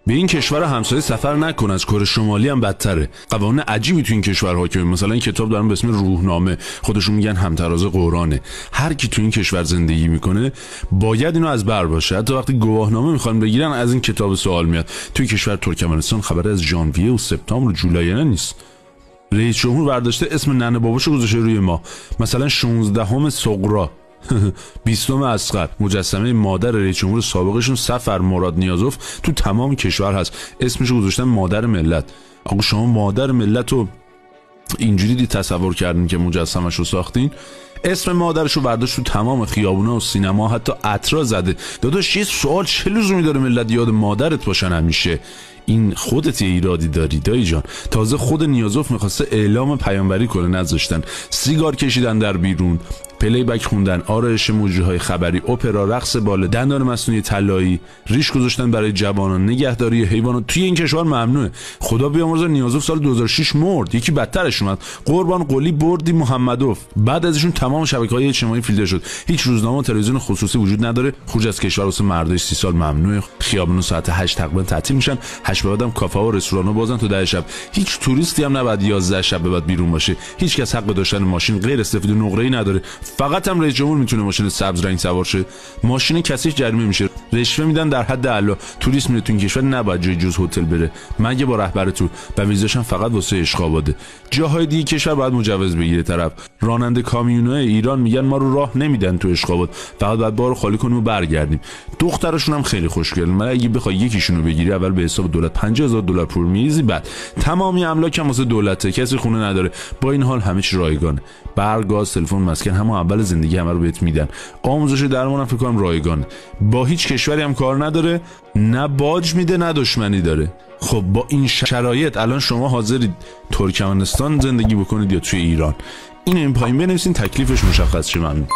به این کشور همسایه سفر نکن، از کره شمالی هم بدتره. قوانین عجیبی تو این کشور حاکمه. مثلا این کتاب دارن به اسم روحنامه، خودشون میگن همتراز قرآنه. هر کی تو این کشور زندگی میکنه باید اینو از بر باشه. حتی وقتی گواهنامه میخوان بگیرن از این کتاب سوال میاد. توی کشور ترکمنستان خبر از ژانویه و سپتامبر و جولای نیست. رئیس جمهور برداشته اسم ننه باباشو گذاشته روی ما. مثلا 16 صقرا 20 اصغر، مجسمه مادر رئیس جمهور سابقشون سفر مراد نیازوف تو تمام کشور هست. اسمشو گذاشتن مادر ملت. آقا شما مادر ملت رو اینجوری تصور کردین که مجسمه‌شو ساختین؟ اسم مادرشو برداشت تو تمام خیابونا و سینما حتی عطرا زده. داداش یه سوال، چه لزومی داره ملت یاد مادرت باشن همیشه؟ این خودت ایرادی داری دایی جان. تازه خود نیازوف میخواسته اعلام پیامبری کنه، نذاشتن. سیگار کشیدن در بیرون، پلی بک خوندن، آرایش موجی‌های خبری، اپرا، رقص باله، دندان مصنوعی طلایی، ریش گذاشتن برای جوانان، نگهداری حیوانات توی این کشور ممنوعه. خدا بیامرزه نیازوف سال 2006 مرد. یکی بدترش اومد، قربان قلی بردی محمدوف. بعد ازشون تمام شبکه‌های اجتماعی فیلتر شد. هیچ روزنامه و تلویزیون خصوصی وجود نداره. خروج از کشور واسه مردای 30 سال ممنوعه. خیابونا ساعت 8 تقریبا تعطیل میشن. 8 به بعدم کافه ها و رستوران ها بازن تا 10 شب. هیچ توریستی هم نباید 11 شب به بعد بیرون باشه. هیچ کس حق داشتن ماشین غیر سفید و نقره‌ای نداره. فقط هم رئیس جمهور میتونه ماشین سبز رنگ سوار شه. ماشین کثیف جریمه میشه. رشوه میدن در حد اعلا. توریست میره تو این کشور نباید جای جز هتل بره مگه با رهبر تو، و ویزاش هم فقط واسه اشغاباده. جاهای دیگه کشور باید مجوز بگیره طرف. راننده کامیونای ایران میگن ما رو راه نمیدن تو اشغابات، فقط باید بارو خالی کنیم و برگردیم. دخترشون هم خیلی خوشگله. من اگه بخوای یکیشونو بگیری اول به حساب دولت $50,000 پول میریزی، بعد تمامی املاک هم واسه دولته، کسی خونه نداره. با این حال همه چی رایگانه. برق، گاز، تلفن، مسکن همون اول زندگی همه رو بهت میدن. آموزش درمان هم فکر کنم رایگانه. با هیچ کشوری هم کار نداره، نه باج میده نه دشمنی داره. خب با این شرایط الان شما حاضرید ترکمنستان زندگی بکنید یا توی ایران؟ این پایین بنویسین تکلیفش مشخص شه. ممنون.